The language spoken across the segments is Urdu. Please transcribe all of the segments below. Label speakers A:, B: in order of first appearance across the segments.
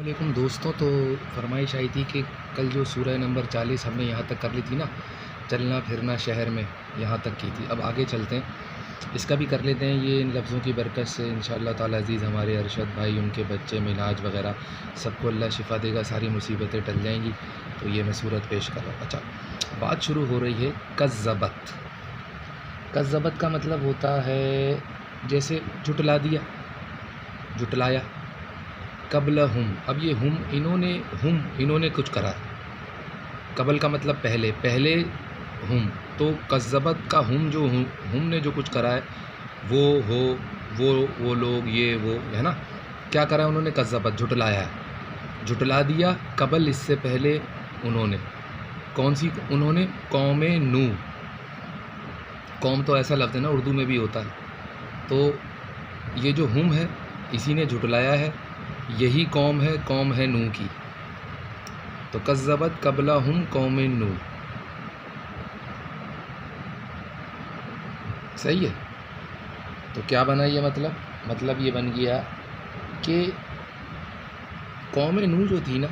A: علیکم دوستوں، تو فرمائش آئی تھی کہ کل جو سورہ نمبر 40 ہم نے یہاں تک کر لی تھی نا، چلنا پھرنا شہر میں، یہاں تک کی تھی. اب آگے چلتے ہیں، اس کا بھی کر لیتے ہیں. یہ ان لفظوں کی برکت سے انشاءاللہ تعالی عزیز ہمارے ارشد بھائی، ان کے بچے، ملاج وغیرہ سب کو اللہ شفا دے گا، ساری مصیبتیں ٹل جائیں گی. تو یہ میں صورت پیش کر رہا ہوں. اچھا، بات شروع ہو رہی ہے کذبت. کذبت کا مطلب ہوتا ہے جیسے جھٹلا دیا، جھٹلایا. قبل ہم، اب یہ انہوں نے کچھ کرا. قبل کا مطلب پہلے ہم، تو کذبت کا ہم نے جو کچھ کرا ہے، وہ لوگ، یہ وہ ہے نا، کیا کرا انہوں نے؟ کذبت، جھٹلایا ہے، جھٹلا دیا. قبل، اس سے پہلے انہوں نے. کون سی انہوں نے؟ قوم نو. قوم تو ایسا لفظ ہے نا، اردو میں بھی ہوتا ہے. تو یہ جو ہم ہے، اسی نے جھٹلایا ہے، یہی قوم ہے نو کی. تو کذبت قبلہم قوم نو. صحیح ہے. تو کیا بنا یہ مطلب یہ بن گیا کہ قوم نو جو تھی نا،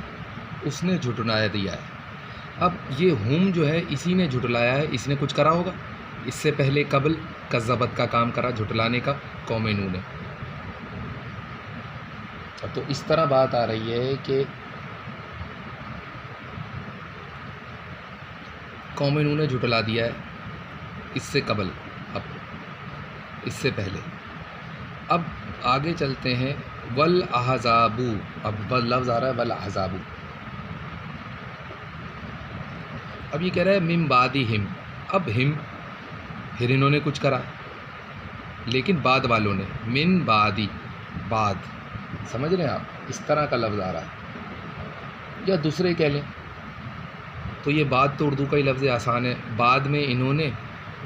A: اس نے جھٹلایا دیا ہے. اب یہ ہم جو ہے، اسی نے جھٹلایا ہے. اس نے کچھ کرا ہوگا اس سے پہلے، قبل کذبت کا کام کرا، جھٹلانے کا، قوم نو نے. تو اس طرح بات آ رہی ہے کہ قوم نو نے جھٹلا دیا ہے اس سے قبل، اب اس سے پہلے. اب آگے چلتے ہیں. والاحزاب، اب لفظ آ رہا ہے والاحزاب. اب یہ کہہ رہا ہے من بعدہم. اب ہم، پھر انہوں نے کچھ کرا، لیکن بعد والوں نے. من بعدی، بعد. سمجھ رہے ہیں آپ؟ اس طرح کا لفظ آ رہا ہے. یا دوسرے کہہ لیں تو یہ بعد تو اردو کا ہی لفظ آسان ہے. بعد میں انہوں نے،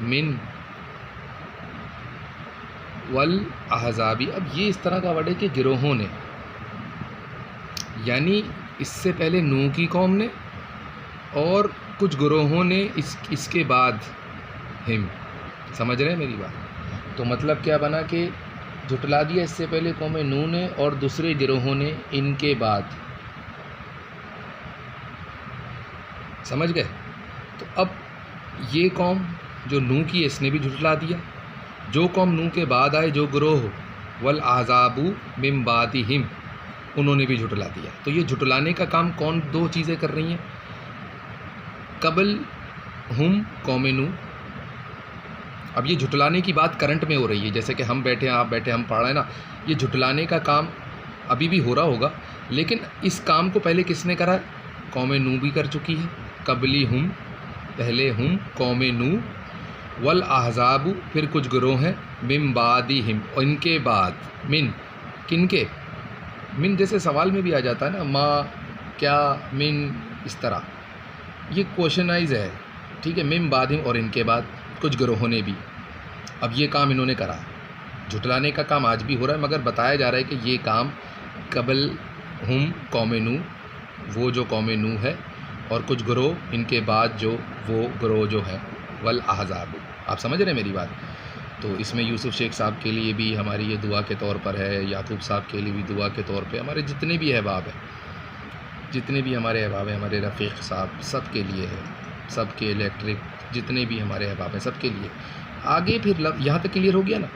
A: من والاحزابی. اب یہ اس طرح کا ورڈ ہے کہ گروہوں نے، یعنی اس سے پہلے نو کی قوم نے، اور کچھ گروہوں نے اس کے بعد ہم. سمجھ رہے ہیں میری بات؟ تو مطلب کیا بنا کہ جھٹلا دیا اس سے پہلے قوم نو نے، اور دوسرے گروہوں نے ان کے بعد. سمجھ گئے؟ تو اب یہ قوم جو نو کی ہے، اس نے بھی جھٹلا دیا. جو قوم نو کے بعد آئے، جو گروہ، والاحزاب من بعدہم، انہوں نے بھی جھٹلا دیا. تو یہ جھٹلانے کا کام کون دو چیزیں کر رہی ہیں؟ قبل ہم، قوم نو. اب یہ جھٹلانے کی بات کرنٹ میں ہو رہی ہے، جیسے کہ ہم بیٹھے ہیں، آپ بیٹھے، ہم پڑھ رہے ہیں نا. یہ جھٹلانے کا کام ابھی بھی ہو رہا ہوگا، لیکن اس کام کو پہلے کس نے کرا ہے؟ قوم نو بھی کر چکی ہے. قبلی ہم، پہلے ہم، قوم نو. والاحزاب، پھر کچھ گروہ ہیں، من بعدہم، اور ان کے بعد. من، کن کے؟ من جیسے سوال میں بھی آ جاتا ہے نا، ما، کیا، من، اس طرح. یہ کوشچنائز ہے، ٹھیک ہے. من بعدہم، اور ان کے بعد کچھ گروہوں نے بھی. اب یہ کام انہوں نے کرا. جھٹلانے کا کام آج بھی ہو رہا ہے، مگر بتایا جا رہا ہے کہ یہ کام قبل ہم، قوم نو، وہ جو قوم نو ہے، اور کچھ گروہ ان کے بعد جو وہ گروہ جو ہے، والاحزاب. آپ سمجھ رہے ہیں میری بات؟ تو اس میں یوسف شیخ صاحب کے لیے بھی ہماری یہ دعا کے طور پر ہے، یعقوب صاحب کے لیے بھی دعا کے طور پہ، ہمارے جتنے بھی احباب ہیں، ہمارے رفیق صاحب، سب کے لیے ہے، سب کے الیکٹرک جتنے بھی ہمارے احباب ہیں، سب کے لیے. آگے پھر یہاں تک کلیئر ہو گیا نا؟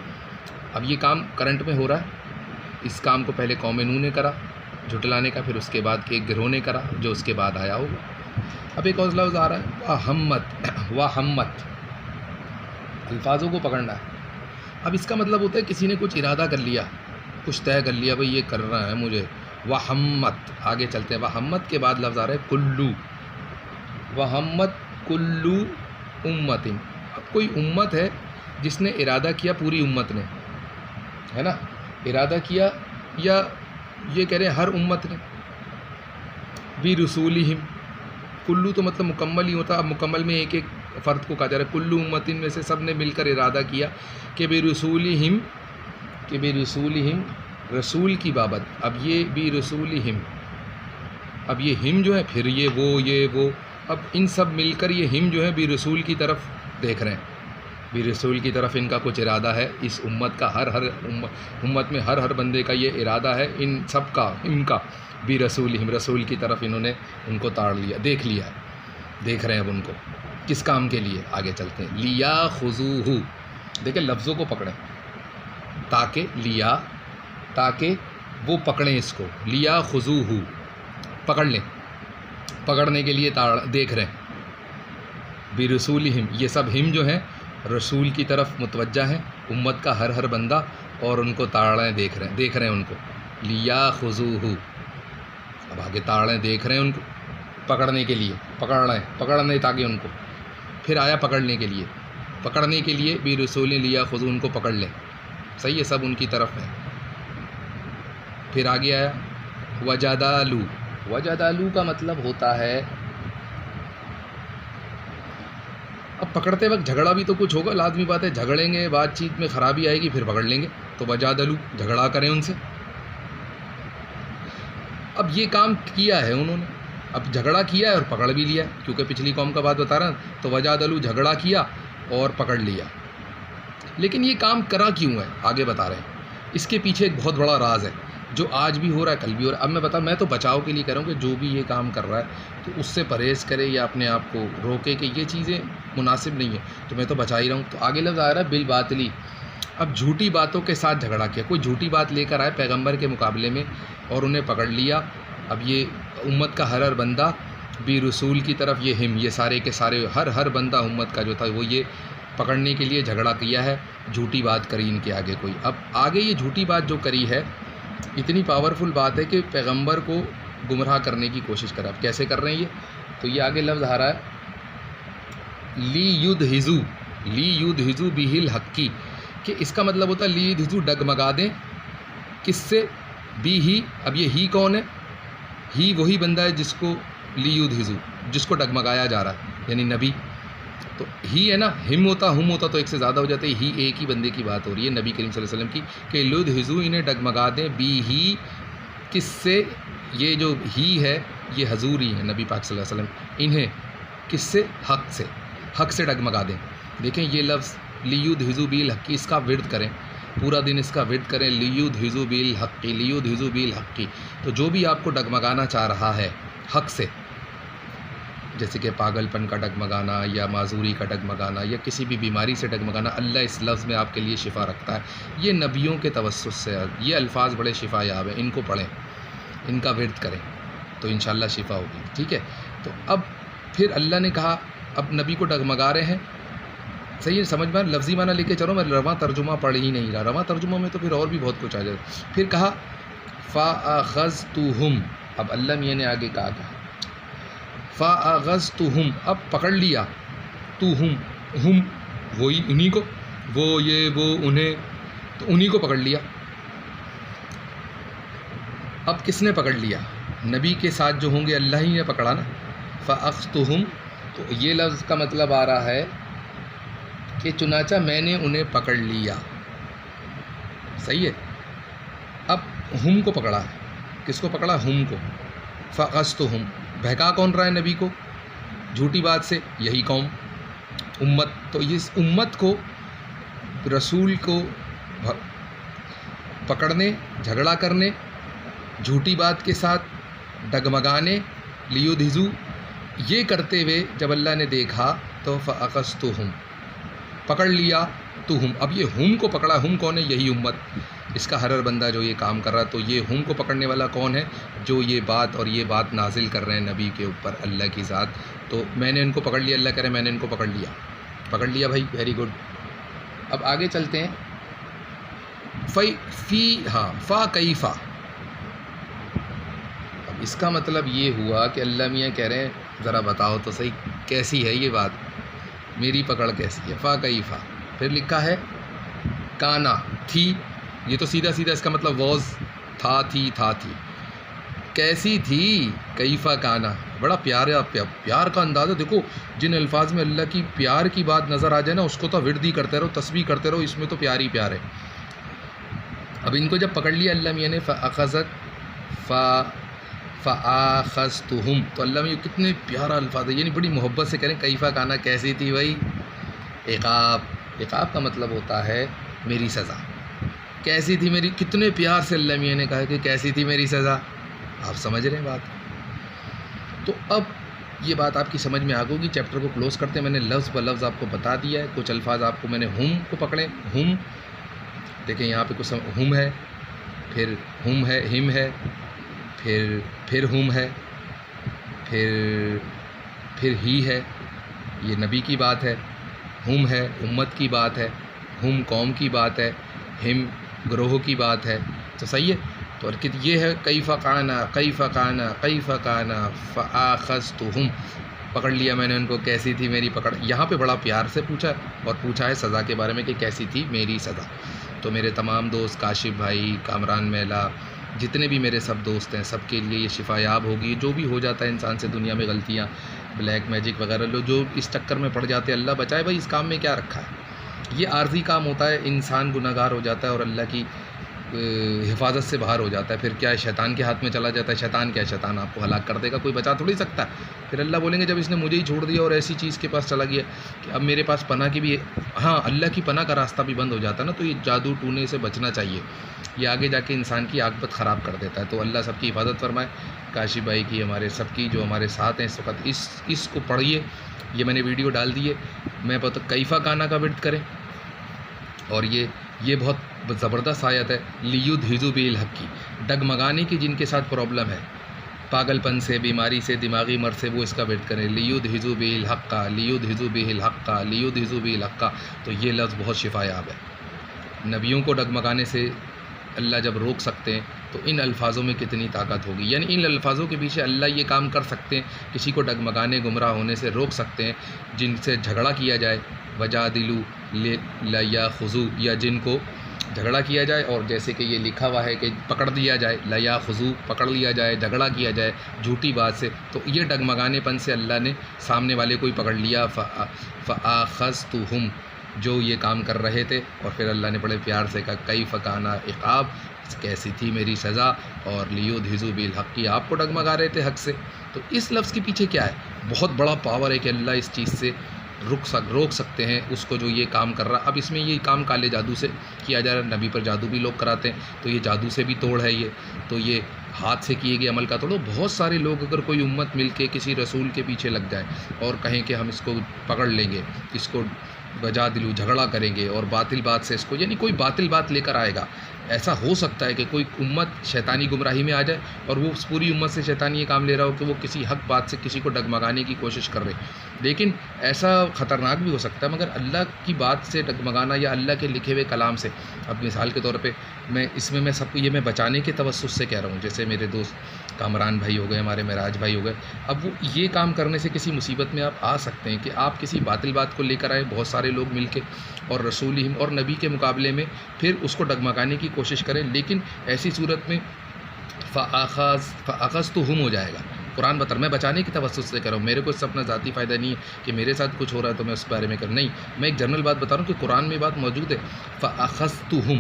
A: اب یہ کام کرنٹ میں ہو رہا ہے. اس کام کو پہلے قوم نو نے کرا، جھٹلانے کا، پھر اس کے بعد ایک گروہ نے کرا جو اس کے بعد آیا ہوگا. اب ایک اور لفظ آ رہا ہے وہمت. الفاظوں کو پکڑنا ہے. اب اس کا مطلب ہوتا ہے کسی نے کچھ ارادہ کر لیا، کچھ طے کر لیا، بھئی یہ کرنا ہے مجھے. وہمت. آگے چلتے ہیں. وہمت کے بعد لفظ آ رہا ہے کلو. وہمت کلو امتن. اب کوئی امت ہے جس نے ارادہ کیا، پوری امت نے، ہے نا، ارادہ کیا، یا یہ کہہ رہے ہیں ہر امت نے. برسولہم. کلو تو مطلب مکمل ہی ہوتا. اب مکمل میں ایک ایک فرد کو کہا جا رہا ہے. کلو امتن میں سے سب نے مل کر ارادہ کیا کہ برسولہم، رسول کی بابت. اب یہ برسولہم، اب یہ ہم جو ہے، پھر یہ وہ. اب ان سب مل کر یہ ہم جو ہے برسول کی طرف دیکھ رہے ہیں. برسول کی طرف ان کا کچھ ارادہ ہے. اس امت کا، ہر امت میں ہر بندے کا یہ ارادہ ہے، ان سب کا، ان کا برسولہم، رسول کی طرف انہوں نے ان کو تاڑ لیا، دیکھ لیا، دیکھ رہے ہیں اب ان کو کس کام کے لیے. آگے چلتے ہیں. لیاخذوہ، دیکھیں لفظوں کو پکڑیں، تاکہ وہ پکڑیں اس کو. لیاخذوہ، پکڑ لیں، پکڑنے کے لیے دیکھ رہے ہیں. برسولہم، یہ سب ہم جو ہیں رسول کی طرف متوجہ ہیں، امت کا ہر بندہ، اور ان کو تاڑیں دیکھ رہے ہیں ان کو. لیاخذوہ، اب آگے تاڑیں دیکھ رہے ہیں ان کو پکڑنے کے لیے، پکڑنے تاکہ ان کو. پھر آیا پکڑنے کے لیے برسول لیاخذوہ، ان کو پکڑ لیں. صحیح ہے، سب ان کی طرف ہیں. پھر آگے آیا وجادلوا کا مطلب ہوتا ہے اب پکڑتے وقت جھگڑا بھی تو کچھ ہوگا، لازمی بات ہے، جھگڑیں گے، بات چیت میں خرابی آئے گی، پھر پکڑ لیں گے. تو وجادلوا، جھگڑا کریں ان سے. اب یہ کام کیا ہے انہوں نے، اب جھگڑا کیا ہے اور پکڑ بھی لیا، کیونکہ پچھلی قوم کا بات بتا رہا ہوں. تو وجادلوا، جھگڑا کیا اور پکڑ لیا. لیکن یہ کام کرا کیوں ہے آگے بتا رہے ہیں. اس کے پیچھے ایک بہت بڑا راز ہے جو آج بھی ہو رہا ہے، کل بھی ہو رہا ہے. اب میں بتاؤں، میں تو بچاؤ کے لیے کہہ رہا ہوں کہ جو بھی یہ کام کر رہا ہے تو اس سے پرہیز کرے یا اپنے آپ کو روکے کہ یہ چیزیں مناسب نہیں ہیں. تو میں تو بچا ہی رہا ہوں. تو آگے لفظ آ رہا ہے بالباطلی. اب جھوٹی باتوں کے ساتھ جھگڑا کیا، کوئی جھوٹی بات لے کر آئے پیغمبر کے مقابلے میں اور انہیں پکڑ لیا. اب یہ امت کا ہر بندہ بھی رسول کی طرف، یہ سارے کے سارے ہر بندہ امت کا جو تھا وہ یہ پکڑنے کے لیے جھگڑا کیا ہے، جھوٹی بات کری ان کے آگے کوئی. اب آگے یہ جھوٹی بات جو کری ہے اتنی پاورفل بات ہے کہ پیغمبر کو گمراہ کرنے کی کوشش کرا. اب کیسے کر رہے ہیں یہ؟ تو یہ آگے لفظ آ رہا ہے لیدھزوا بہ الحق، کہ اس کا مطلب ہوتا ہے لیدھزوا، ڈگمگا دیں. کس سے؟ بھی. اب یہ ہی کون ہے؟ ہی وہی بندہ ہے جس کو لیدھزوا، جس کو ڈگمگایا جا رہا ہے، یعنی نبی. تو ہی ہے نا، ہم ہوتا تو ایک سے زیادہ ہو جاتے. ہی ایک ہی بندے کی بات ہو رہی ہے، نبی کریم صلی اللہ علیہ وسلم کی، کہ لیدھزوا، انہیں ڈگمگا دیں. بھی کس سے؟ یہ جو ہی ہے یہ حضور ہی ہے، نبی پاک صلی اللہ علیہ وسلم. انہیں کس سے؟ حق سے ڈگمگا دیں. دیکھیں یہ لفظ لیدھزوا بالحق، اس کا ورد کریں، پورا دن اس کا ورد کریں. لیدھزوا بالحق، تو جو بھی آپ کو ڈگمگانا چاہ رہا ہے حق سے، جیسے کہ پاگل پن کا ڈگمگانا یا معذوری کا ڈگمگانا یا کسی بھی بیماری سے ڈگمگانا، اللہ اس لفظ میں آپ کے لیے شفا رکھتا ہے. یہ نبیوں کے توسط سے، یہ الفاظ بڑے شفا یاب ہیں. ان کو پڑھیں، ان کا ورد کریں تو انشاءاللہ شفا ہوگی. ٹھیک ہے. تو اب پھر اللہ نے کہا، اب نبی کو ڈگمگا رہے ہیں. صحیح ہے، سمجھ میں لفظی معنی لے کے چلو، میں رواں ترجمہ پڑھ ہی نہیں رہا. رواں ترجمہ میں تو پھر اور بھی بہت کچھ آ جائے. پھر کہا فَأَخَذْتُهُمْ، اب اللہ میاں نے آگے کہا فَأَخَذْتُهُمْ، اب پکڑ لیا. ہم وہی انہی کو، وہ انہیں، تو انہی کو پکڑ لیا. اب کس نے پکڑ لیا؟ نبی کے ساتھ جو ہوں گے اللہ ہی نے پکڑا نا. فَأَخَذْتُهُمْ، تو یہ لفظ کا مطلب آ رہا ہے کہ چنانچہ میں نے انہیں پکڑ لیا. صحیح ہے. اب ہم کو پکڑا ہے، کس کو پکڑا؟ ہم کو. فَأَخَذْتُهُمْ، بہکا کون رہا ہے نبی کو جھوٹی بات سے؟ یہی قوم، امت. تو اس امت کو، رسول کو پکڑنے، جھگڑا کرنے، جھوٹی بات کے ساتھ ڈگمگانے، لیدھزوا، یہ کرتے ہوئے جب اللہ نے دیکھا تو فَأَخَذْتُهُمْ، پکڑ لیا. تو ہم، اب یہ ہم کو پکڑا. ہم کون ہے؟ یہی امت، اس کا ہر بندہ جو یہ کام کر رہا ہے. تو یہ ہم کو پکڑنے والا کون ہے؟ جو یہ بات نازل کر رہے ہیں نبی کے اوپر، اللہ کی ذات. تو میں نے ان کو پکڑ لیا، اللہ کہہ رہے ہیں میں نے ان کو پکڑ لیا بھائی، ویری گڈ. اب آگے چلتے ہیں. فا کیفا، اب اس کا مطلب یہ ہوا کہ اللہ میاں کہہ رہے ہیں ذرا بتاؤ تو صحیح کیسی ہے یہ بات، میری پکڑ کیسی ہے. فا کیفا، پھر لکھا ہے کانا، تھی. یہ تو سیدھا اس کا مطلب واز، تھا، تھی. کیسی تھی؟ کیفا کانا. بڑا پیار کا انداز ہے. دیکھو جن الفاظ میں اللہ کی پیار کی بات نظر آ جائے نا، اس کو تو وردی کرتے رہو، تسبیح کرتے رہو، اس میں تو پیار ہی پیار ہے. اب ان کو جب پکڑ لیا اللہ میاں نے، فَأَخَذْتُهُمْ، تو اللہ میاں کتنے پیارا الفاظ ہے، یعنی بڑی محبت سے کریں. کیفا کانا، کیسی تھی بھائی؟ عقاب کا مطلب ہوتا ہے میری سزا. کیسی تھی میری، کتنے پیار سے اللہ میاں نے کہا کہ کیسی تھی میری سزا. آپ سمجھ رہے ہیں بات؟ تو اب یہ بات آپ کی سمجھ میں آ گئی ہوگی. چیپٹر کو کلوز کرتے ہیں. میں نے لفظ ب لفظ آپ کو بتا دیا ہے. کچھ الفاظ آپ کو میں نے ہم کو پکڑے. ہم دیکھیں یہاں پہ کچھ ہم ہے، پھر ہم ہے، ہم ہے، پھر ہم ہے، پھر ہی ہے. یہ نبی کی بات ہے. ہم ہے امت کی بات ہے. ہم قوم کی بات ہے. ہم گروہ کی بات ہے. تو صحیح ہے. تو یہ ہے کیف کان فآخذتہم، پکڑ لیا میں نے ان کو. کیسی تھی میری پکڑ؟ یہاں پہ بڑا پیار سے پوچھا اور پوچھا ہے سزا کے بارے میں کہ کیسی تھی میری سزا. تو میرے تمام دوست، کاشف بھائی، کامران میلا، جتنے بھی میرے سب دوست ہیں، سب کے لیے یہ شفا یاب ہوگی. جو بھی ہو جاتا ہے انسان سے دنیا میں غلطیاں، بلیک میجک وغیرہ، لوگ جو اس چکر میں پڑ جاتے ہیں، اللہ بچائے بھائی. اس کام میں کیا رکھا ہے؟ یہ عارضی کام ہوتا ہے. انسان گناہگار ہو جاتا ہے اور اللہ کی حفاظت سے باہر ہو جاتا ہے. پھر کیا ہے؟ شیطان کے ہاتھ میں چلا جاتا ہے. شیطان کیا ہے؟ شیطان آپ کو ہلاک کر دے گا. کوئی بچا تھوڑی سکتا ہے. پھر اللہ بولیں گے جب اس نے مجھے ہی چھوڑ دیا اور ایسی چیز کے پاس چلا گیا کہ اب میرے پاس پناہ کی بھی، ہاں اللہ کی پناہ کا راستہ بھی بند ہو جاتا ہے نا. تو یہ جادو ٹونے سے بچنا چاہیے. یہ آگے جا کے انسان کی عاقبت خراب کر دیتا ہے. تو اللہ سب کی حفاظت فرمائے. کاشف بھائی کی، ہمارے سب کی جو ہمارے ساتھ ہیں اس وقت، اس کو پڑھیے. یہ میں نے ویڈیو ڈال دی ہے. میں بہت کیفا کانا کا ورد کریں. اور یہ بہت زبردست آیت ہے. لیدھزوا بالحق کی، ڈگمگانے کی جن کے ساتھ پرابلم ہے، پاگل پن سے، بیماری سے، دماغی مرض سے، وہ اس کا ویٹ کریں. لیدھزوا بالحق، لیدھزوا بالحق، لیدھزوا بالحق. تو یہ لفظ بہت شفا یاب ہے. نبیوں کو ڈگمگانے سے اللہ جب روک سکتے ہیں تو ان الفاظوں میں کتنی طاقت ہوگی. یعنی ان الفاظوں کے پیچھے اللہ یہ کام کر سکتے ہیں، کسی کو ڈگمگانے، گمراہ ہونے سے روک سکتے ہیں. جن سے جھگڑا کیا جائے، وجادلوا لا یاخذوا، یا جن کو جھگڑا کیا جائے، اور جیسے کہ یہ لکھا ہوا ہے کہ پکڑ دیا جائے، لا یاخذوا، پکڑ لیا جائے، جھگڑا کیا جائے جھوٹی بات سے. تو یہ ڈگمگانے پن سے اللہ نے سامنے والے کو ہی پکڑ لیا. فآخذتہم، جو یہ کام کر رہے تھے. اور پھر اللہ نے بڑے پیار سے کہا کیف کان عقاب، کیسی تھی میری سزا. اور لیدھزوا بالحق، آپ کو ڈگمگا رہے تھے حق سے. تو اس لفظ کے پیچھے کیا ہے؟ بہت بڑا پاور ہے کہ اللہ اس چیز سے روک سکتے ہیں اس کو جو یہ کام کر رہا. اب اس میں یہ کام کالے جادو سے کیا جا رہا ہے. نبی پر جادو بھی لوگ کراتے ہیں. تو یہ جادو سے بھی توڑ ہے. یہ تو یہ ہاتھ سے کیے گئے عمل کا توڑو. بہت سارے لوگ، اگر کوئی امت مل کے کسی رسول کے پیچھے لگ جائے اور کہیں کہ ہم اس کو پکڑ لیں گے، اس کو وجادلوا، جھگڑا کریں گے، اور باطل بات سے اس کو، یعنی کوئی باطل بات لے کر آئے گا. ایسا ہو سکتا ہے کہ کوئی امت شیطانی گمراہی میں آ جائے اور وہ اس پوری امت سے شیطانی یہ کام لے رہا ہو کہ وہ کسی حق بات سے کسی کو ڈگمگانے کی کوشش کر رہے. لیکن ایسا خطرناک بھی ہو سکتا ہے. مگر اللہ کی بات سے ڈگمگانا یا اللہ کے لکھے ہوئے کلام سے، اب مثال کے طور پہ میں سب کو یہ میں بچانے کے توسط سے کہہ رہا ہوں. جیسے میرے دوست کامران بھائی ہو گئے، ہمارے معراج بھائی ہو گئے. اب وہ یہ کام کرنے سے کسی مصیبت میں آپ آ سکتے ہیں کہ آپ کسی باطل بات کو لے کر آئے، بہت سارے لوگ مل کے، اور رسول اور نبی کے مقابلے میں پھر اس کو ڈگمگانے کی کوشش کریں. لیکن ایسی صورت میں فآخذتہم ہو جائے گا. قرآن بتا رہا، میں بچانے کی توسط سے کر رہا ہوں. میرے کو اس سے اپنا ذاتی فائدہ نہیں ہے کہ میرے ساتھ کچھ ہو رہا ہے تو میں اس بارے میں کروں. نہیں، میں ایک جنرل بات بتا رہا ہوں کہ قرآن میں بات موجود ہے. فآخذتہم،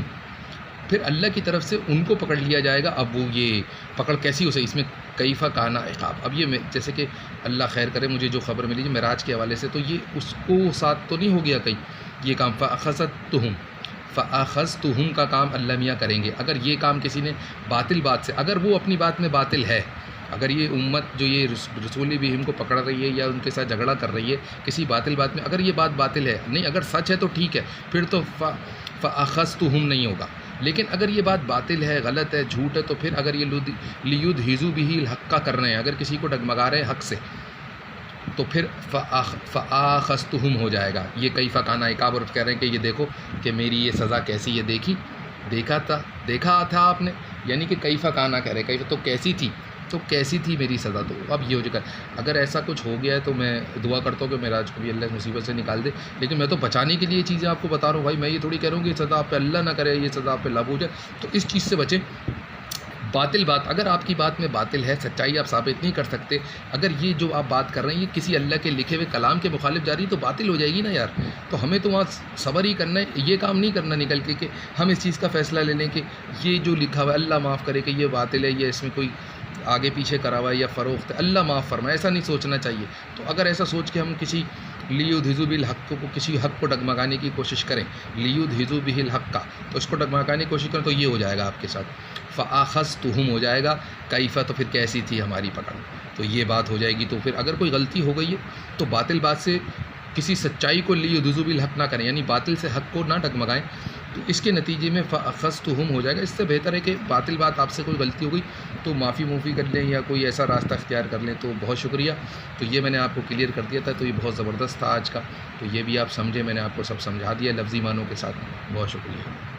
A: پھر اللہ کی طرف سے ان کو پکڑ لیا جائے گا. اب وہ یہ پکڑ کیسی ہو سکے؟ اس میں کیف کان عقاب. اب یہ جیسے کہ اللہ خیر کرے، مجھے جو خبر ملی معراج کے حوالے سے، تو یہ اس کو ساتھ تو نہیں ہو گیا کہیں یہ کام. فآخذتہم کا کام اللہ میاں کریں گے. اگر یہ کام کسی نے باطل بات سے، اگر وہ اپنی بات میں باطل ہے، اگر یہ امت جو یہ رسول بھی ہم کو پکڑ رہی ہے یا ان کے ساتھ جھگڑا کر رہی ہے کسی باطل بات میں، اگر یہ بات باطل ہے، نہیں اگر سچ ہے تو ٹھیک ہے، پھر تو فآخذتہم نہیں ہوگا. لیکن اگر یہ بات باطل ہے، غلط ہے، جھوٹ ہے، تو پھر اگر یہ لیدھزوا بالحق کا کر رہے ہیں، اگر کسی کو ڈگمگا رہے ہیں حق سے، تو پھر فآخذتہم ہو جائے گا. یہ کیف کان عقاب. اور کہہ رہے ہیں کہ یہ دیکھو کہ میری یہ سزا کیسی ہے. دیکھا تھا آپ نے، یعنی کہ کیف کان کہہ رہے کیف، تو کیسی تھی میری سزا. تو اب یہ ہو جائے گا. اگر ایسا کچھ ہو گیا ہے تو میں دعا کرتا ہوں کہ معراج کو بھی اللہ مصیبت سے نکال دے. لیکن میں تو بچانے کے لیے یہ چیزیں آپ کو بتا رہا ہوں بھائی. میں یہ تھوڑی کہہ رہا ہوں کہ یہ سزا آپ پہ اللہ نہ کرے، یہ سزا آپ پہ لاگو ہو جائے. تو اس چیز سے بچیں. باطل بات، اگر آپ کی بات میں باطل ہے، سچائی آپ ثابت نہیں کر سکتے، اگر یہ جو آپ بات کر رہے ہیں یہ کسی اللہ کے لکھے ہوئے کلام کے مخالف جا رہی تو باطل ہو جائے گی نا یار. تو ہمیں تو وہاں صبر ہی کرنا ہے. یہ کام نہیں کرنا نکل کے کہ ہم اس چیز کا فیصلہ لے لیں کہ یہ جو لکھا ہوا ہے اللہ معاف کرے کہ یہ باطل ہے، یہ اس میں کوئی آگے پیچھے کرا ہوا ہے یا فروخت ہے، اللہ معاف فرمائے. ایسا نہیں سوچنا چاہیے. تو اگر ایسا سوچ کے ہم کسی لیدھزو بالحق کو کسی حق کو ڈگمگانے کی کوشش کریں، لیدھزو بہ الحق کا تو اس کو ڈگمگانے کی کوشش کریں تو یہ ہو جائے گا آپ کے ساتھ، فآخذتہم ہو جائے گا، کیفہ تو پھر کیسی تھی ہماری پکڑ، تو یہ بات ہو جائے گی۔ تو پھر اگر کوئی غلطی ہو گئی ہے تو باطل بات سے کسی سچائی کو لیدھزو بالحق نہ کریں، یعنی باطل سے حق کو نہ ڈگمگائیں، تو اس کے نتیجے میں فأخذتہم ہو جائے گا۔ اس سے بہتر ہے کہ باطل بات آپ سے کوئی غلطی ہو گئی تو معافی موفی کر لیں یا کوئی ایسا راستہ اختیار کر لیں، تو بہت شکریہ۔ تو یہ میں نے آپ کو کلیئر کر دیا تھا، تو یہ بہت زبردست تھا آج کا، تو یہ بھی آپ سمجھیں، میں نے آپ کو سب سمجھا دیا لفظی معنوں کے ساتھ، بہت شکریہ۔